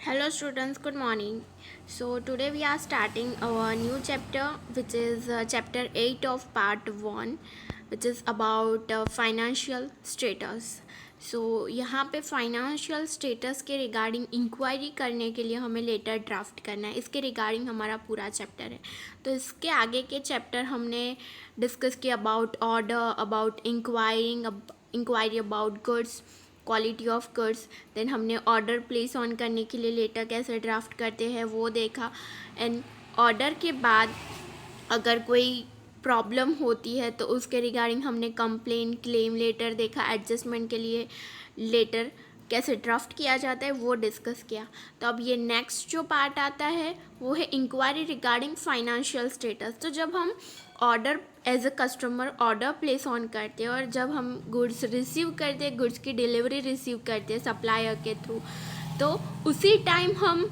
Hello students, good morning. So today we are starting our new chapter which is chapter 8 of part 1 which is about financial status. So यहाँ पे financial status के regarding inquiry करने के लिए हमें letter draft करना है. इसके रिगार्डिंग हमारा पूरा चैप्टर है. तो इसके आगे के चैप्टर हमने डिस्कस किया about order, about inquiry about goods, quality of goods. Then हमने ऑर्डर प्लेस ऑन करने के लिए लेटर कैसे ड्राफ्ट करते हैं वो देखा. एंड ऑर्डर के बाद अगर कोई प्रॉब्लम होती है तो उसके रिगार्डिंग हमने कंप्लेन, क्लेम लेटर देखा. एडजस्टमेंट के लिए लेटर कैसे ड्राफ्ट किया जाता है वो डिस्कस किया. तो अब ये नेक्स्ट जो पार्ट आता है वो है इंक्वायरी रिगार्डिंग फाइनेंशियल स्टेटस. तो जब हम order as a customer order place on करते हैं और जब हम गुड्स रिसीव करते हैं, गुड्स की डिलीवरी रिसीव करते हैं सप्लायर के थ्रू, तो उसी टाइम हम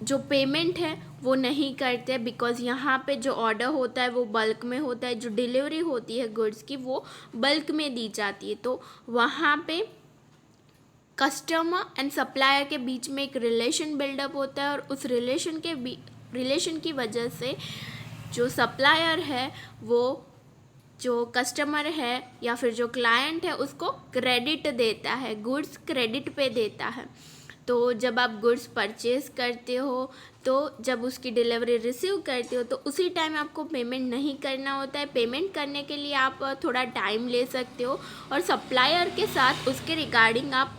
जो पेमेंट है वो नहीं करते बिकॉज़ यहाँ पे जो ऑर्डर होता है वो बल्क में होता है, जो डिलीवरी होती है गुड्स की वो बल्क में दी जाती है. तो वहाँ पे कस्टमर एंड सप्लायर के बीच में एक रिलेशन बिल्डअप होता है और उस रिलेशन की वजह से जो सप्लायर है वो जो कस्टमर है या फिर जो क्लाइंट है उसको क्रेडिट देता है, गुड्स क्रेडिट पे देता है. तो जब आप गुड्स परचेज करते हो तो जब उसकी डिलीवरी रिसीव करते हो तो उसी टाइम आपको पेमेंट नहीं करना होता है. पेमेंट करने के लिए आप थोड़ा टाइम ले सकते हो और सप्लायर के साथ उसके रिगार्डिंग आप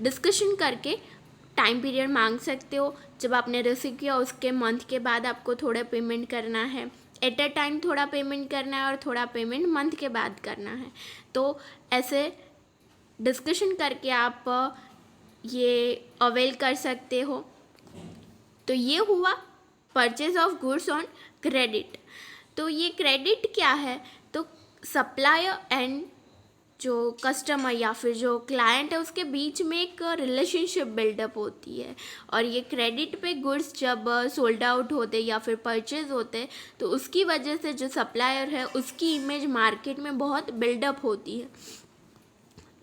डिस्कशन करके टाइम पीरियड मांग सकते हो. जब आपने रिसीव किया उसके मंथ के बाद आपको थोड़ा पेमेंट करना है, एट अ टाइम थोड़ा पेमेंट करना है और थोड़ा पेमेंट मंथ के बाद करना है. तो ऐसे डिस्कशन करके आप ये अवेल कर सकते हो. तो ये हुआ purchase of goods on credit. तो ये क्रेडिट क्या है? तो सप्लायर एंड जो कस्टमर या फिर जो क्लाइंट है उसके बीच में एक रिलेशनशिप बिल्डअप होती है और ये क्रेडिट पे गुड्स जब सोल्ड आउट होते या फिर परचेज होते तो उसकी वजह से जो सप्लायर है उसकी इमेज मार्केट में बहुत बिल्डअप होती है.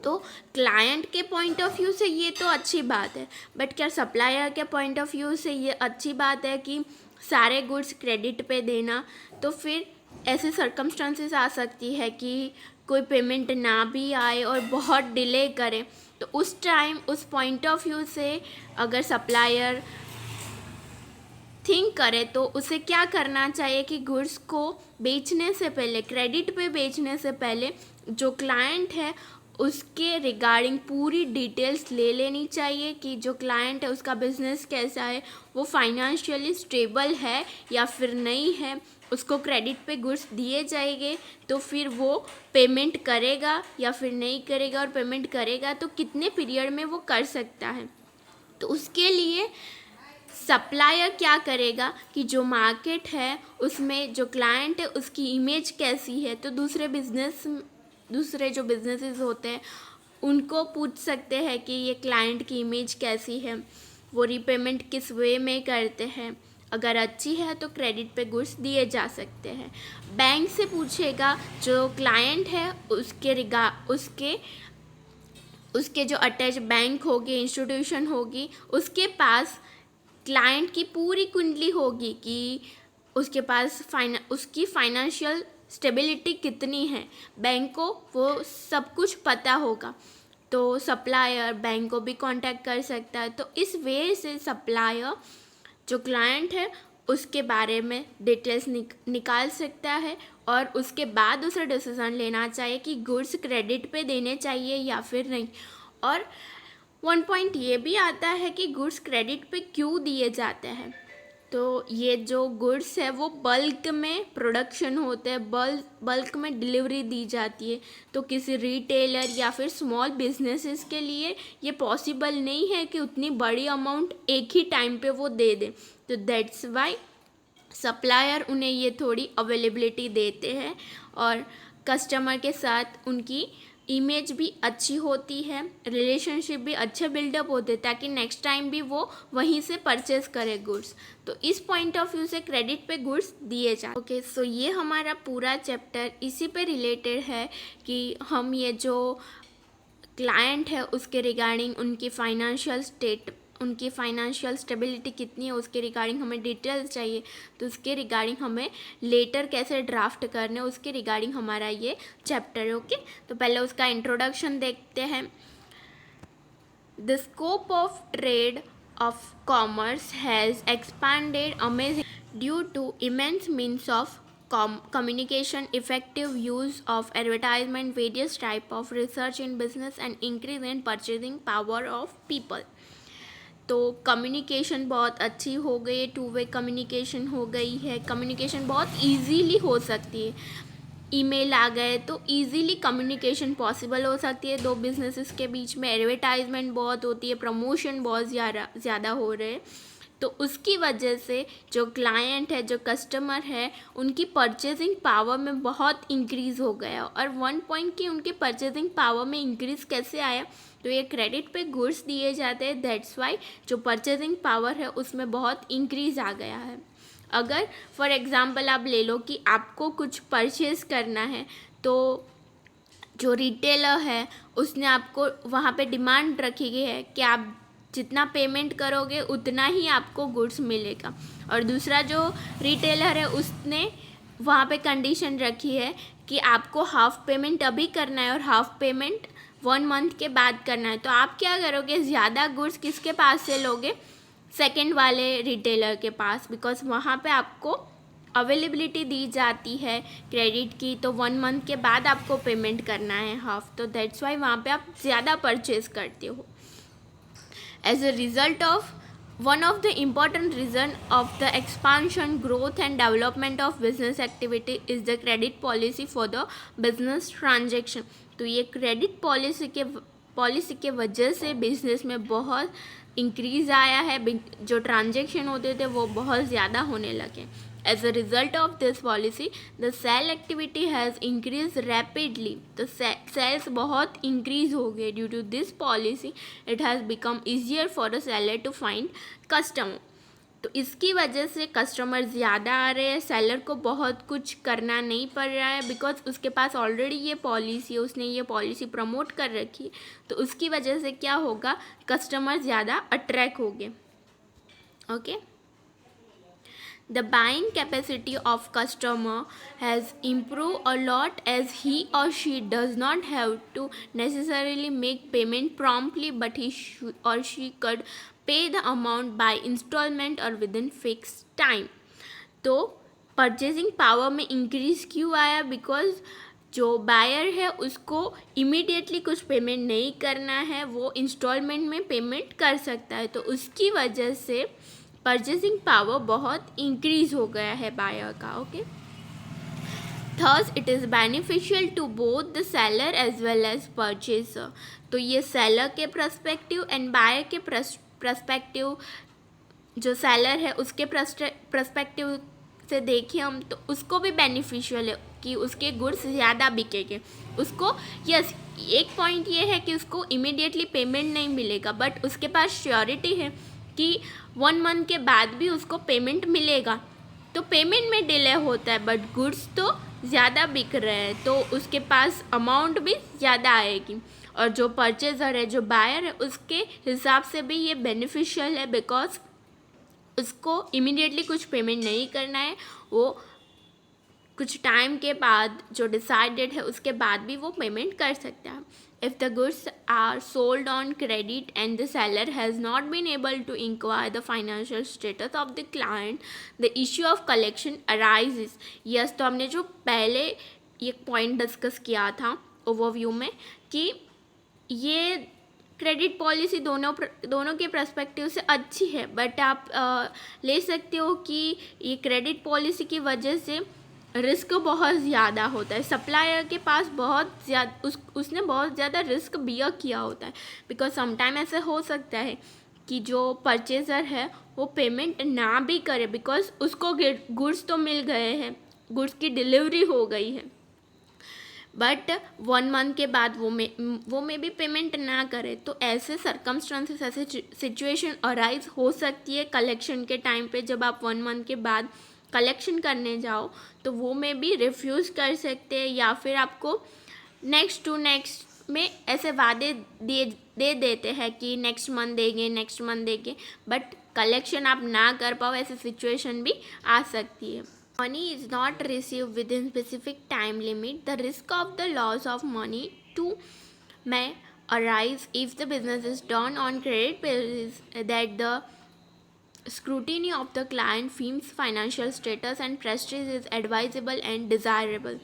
तो क्लाइंट के पॉइंट ऑफ व्यू से ये तो अच्छी बात है, बट क्या सप्लायर के पॉइंट ऑफ व्यू से ये अच्छी बात है कि सारे गुड्स क्रेडिट पे देना? तो फिर ऐसे सर्कमस्टांसेस आ सकती है कि कोई पेमेंट ना भी आए और बहुत डिले करे. तो उस टाइम उस पॉइंट ऑफ व्यू से अगर सप्लायर थिंक करे तो उसे क्या करना चाहिए कि गुड्स को बेचने से पहले, क्रेडिट पे बेचने से पहले जो क्लाइंट है उसके रिगार्डिंग पूरी डिटेल्स ले लेनी चाहिए कि जो क्लाइंट है उसका बिजनेस कैसा है, वो फाइनेंशियली स्टेबल है या फिर नहीं है, उसको क्रेडिट पे गुड्स दिए जाएंगे तो फिर वो पेमेंट करेगा या फिर नहीं करेगा, और पेमेंट करेगा तो कितने पीरियड में वो कर सकता है. तो उसके लिए सप्लायर क्या करेगा कि जो मार्केट है उसमें जो क्लाइंट है उसकी इमेज कैसी है, तो दूसरे जो बिजनेसेस होते हैं उनको पूछ सकते हैं कि ये क्लाइंट की इमेज कैसी है, वो रीपेमेंट किस वे में करते हैं. अगर अच्छी है तो क्रेडिट पे गुड्स दिए जा सकते हैं. बैंक से पूछेगा जो क्लाइंट है उसके जो अटैच बैंक होगी, इंस्टीट्यूशन होगी, उसके पास क्लाइंट की पूरी कुंडली होगी कि उसके पास उसकी फाइनेंशियल स्टेबिलिटी कितनी है. बैंक को वो सब कुछ पता होगा तो सप्लायर बैंक को भी कांटेक्ट कर सकता है. तो इस वे से सप्लायर जो क्लाइंट है उसके बारे में डिटेल्स निकाल सकता है और उसके बाद उसे डिसीज़न लेना चाहिए कि गुड्स क्रेडिट पे देने चाहिए या फिर नहीं. और वन पॉइंट ये भी आता है कि गुड्स क्रेडिट पे क्यों दिए जाते हैं. तो ये जो गुड्स है वो बल्क में प्रोडक्शन होते हैं, बल्क में डिलीवरी दी जाती है. तो किसी रिटेलर या फिर स्मॉल बिजनेसेस के लिए ये पॉसिबल नहीं है कि उतनी बड़ी अमाउंट एक ही टाइम पे वो दे दें. तो दैट्स वाई सप्लायर उन्हें ये थोड़ी अवेलेबिलिटी देते हैं और कस्टमर के साथ उनकी इमेज भी अच्छी होती है, रिलेशनशिप भी अच्छे बिल्डअप होते हैं ताकि नेक्स्ट टाइम भी वो वहीं से परचेस करे गुड्स. तो इस पॉइंट ऑफ व्यू से क्रेडिट पे गुड्स दिए जाते. ओके, सो ये हमारा पूरा चैप्टर इसी पे रिलेटेड है कि हम ये जो क्लाइंट है उसके रिगार्डिंग उनकी फाइनेंशियल उनकी फाइनेंशियल स्टेबिलिटी कितनी है उसके रिगार्डिंग हमें डिटेल्स चाहिए, तो उसके रिगार्डिंग हमें लेटर कैसे ड्राफ्ट करने उसके रिगार्डिंग हमारा ये चैप्टर है। ओके, तो पहले उसका इंट्रोडक्शन देखते हैं। The scope of trade of commerce has expanded amazing due to immense means of communication, effective use of advertisement, various type of research in business and increase in purchasing power of people। तो communication बहुत अच्छी हो गई है, 2 way communication हो गई है, communication बहुत इजीली हो सकती है, ईमेल आ गए तो इजीली कम्युनिकेशन पॉसिबल हो सकती है दो बिजनेसेस के बीच में, एडवर्टाइजमेंट बहुत होती है, प्रमोशन बहुत ज़्यादा हो रहे हैं, तो उसकी वजह से जो क्लाइंट है, जो कस्टमर है, उनकी परचेजिंग पावर में बहुत इंक्रीज़ हो गया। और 1 पॉइंट की उनकी परचेजिंग पावर में इंक्रीज़ कैसे आया, तो ये क्रेडिट पे गुड्स दिए जाते हैं, दैट्स वाई जो परचेजिंग पावर है उसमें बहुत इंक्रीज़ आ गया है। अगर फॉर एग्ज़ाम्पल आप ले लो कि आपको कुछ परचेज़ करना है, तो जो रिटेलर है उसने आपको वहाँ पे डिमांड रखी गई है कि आप जितना पेमेंट करोगे उतना ही आपको गुड्स मिलेगा, और दूसरा जो रिटेलर है उसने वहाँ पे कंडीशन रखी है कि आपको हाफ पेमेंट अभी करना है और हाफ पेमेंट 1 मंथ के बाद करना है। तो आप क्या करोगे, ज़्यादा गुड्स किसके पास से लोगे, सेकंड वाले रिटेलर के पास, बिकॉज वहाँ पे आपको अवेलेबिलिटी दी जाती है क्रेडिट की, तो 1 मंथ के बाद आपको पेमेंट करना है हाफ, तो दैट्स वाई वहाँ पे आप ज़्यादा परचेज करते हो। As a result of one of the important reason of the expansion, growth and development of business activity is the credit policy for the business transaction। तो ये क्रेडिट पॉलिसी के वजह से बिजनेस में बहुत इंक्रीज़ आया है, जो ट्रांजेक्शन होते थे वो बहुत ज़्यादा होने लगे। As a result of this policy, the sale activity has increased rapidly। तो sales बहुत increase हो गए। Due to this policy, it has become easier for a seller to find customer। तो इसकी वजह से कस्टमर ज़्यादा आ रहे हैं, सेलर को बहुत कुछ करना नहीं पड़ रहा है, बिकॉज उसके पास ऑलरेडी ये पॉलिसी है, उसने ये पॉलिसी प्रमोट कर रखी है, तो उसकी वजह से क्या होगा, कस्टमर ज़्यादा अट्रैक्ट होंगे। Okay, The buying capacity of customer has improved a lot as he or she does not have to necessarily make payment promptly, but he or she could pay the amount by installment or within fixed time। तो purchasing power में increase क्यों आया, because जो buyer है उसको immediately कुछ payment नहीं करना है, वो इंस्टॉलमेंट में पेमेंट कर सकता है, तो उसकी वजह से परचेसिंग पावर बहुत इंक्रीज हो गया है बायर का। Okay, thus it is beneficial to both the seller as well as purchaser. तो ये सेलर के पर्सपेक्टिव एंड बायर के पर्सपेक्टिव, जो सेलर है उसके पर्सपेक्टिव से देखिए हम, तो उसको भी बेनिफिशियल है कि उसके गुड्स ज़्यादा बिकेंगे। उसको यस एक पॉइंट ये है कि उसको इमीडिएटली पेमेंट नहीं मिलेगा, बट उसके पास श्योरिटी है कि 1 मंथ के बाद भी उसको पेमेंट मिलेगा। तो पेमेंट में डिले होता है बट गुड्स तो ज़्यादा बिक रहे हैं, तो उसके पास अमाउंट भी ज़्यादा आएगी, और जो परचेज़र है, जो बायर है, उसके हिसाब से भी ये बेनिफिशियल है, बिकॉज उसको इमीडिएटली कुछ पेमेंट नहीं करना है, वो कुछ टाइम के बाद जो डिसाइडेड है उसके बाद भी वो पेमेंट कर सकता है। If the goods are sold on credit and the seller has not been able to inquire the financial status of the client, the issue of collection arises। Yes, तो हमने जो पहले ये पॉइंट डिस्कस किया था ओवरव्यू में कि ये क्रेडिट पॉलिसी दोनों के पर्सपेक्टिव से अच्छी है, बट आप ले सकते हो कि ये क्रेडिट पॉलिसी की वजह से रिस्क बहुत ज़्यादा होता है, सप्लायर के पास बहुत ज़्यादा उसने बहुत ज़्यादा रिस्क बियर किया होता है, बिकॉज समटाइम ऐसे हो सकता है कि जो परचेज़र है वो पेमेंट ना भी करे, बिकॉज उसको गुड्स तो मिल गए हैं, गुड्स की डिलीवरी हो गई है, बट 1 मंथ के बाद वो में भी पेमेंट ना करे। तो ऐसे सर्कमस्टांसेस, ऐसे सिचुएशन अराइज हो सकती है कलेक्शन के टाइम पे, जब आप 1 मंथ के बाद कलेक्शन करने जाओ तो वो में भी रिफ्यूज़ कर सकते हैं, या फिर आपको नेक्स्ट में ऐसे वादे दे देते हैं कि नेक्स्ट मंथ देंगे, बट कलेक्शन आप ना कर पाओ, ऐसी सिचुएशन भी आ सकती है. Money is not received within specific time limit. The risk of the loss of money too may arise if the business is done on credit basis that the scrutiny of the client firm's financial status and prestige is advisable and desirable.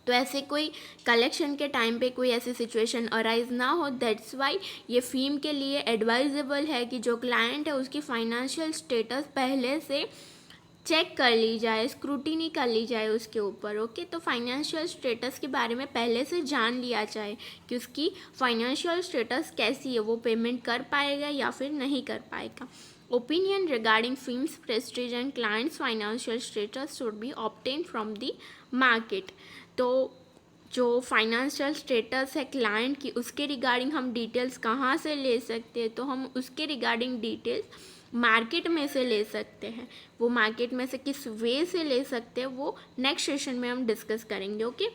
तो ऐसे कोई collection के time पे कोई ऐसी situation arise ना हो, that's why ये फीम के लिए एडवाइजेबल है कि जो क्लाइंट है उसकी फाइनेंशियल स्टेटस पहले से चेक कर ली जाए, स्क्रूटिनी कर ली जाए उसके ऊपर. ओके, तो फाइनेंशियल स्टेटस के बारे में पहले से जान लिया जाए कि उसकी फाइनेंशियल स्टेटस कैसी है, वो पेमेंट कर पाएगा या फिर नहीं कर पाएगा. Opinion regarding firm's prestige and clients financial status should be obtain from the market. तो जो फाइनेंशियल स्टेटस है क्लाइंट की, उसके रिगार्डिंग हम डिटेल्स कहाँ से ले सकते हैं, तो हम उसके रिगार्डिंग डिटेल्स मार्केट में से ले सकते हैं. वो मार्केट में से किस वे से ले सकते हैं वो नेक्स्ट सेशन में हम डिस्कस करेंगे. ओके.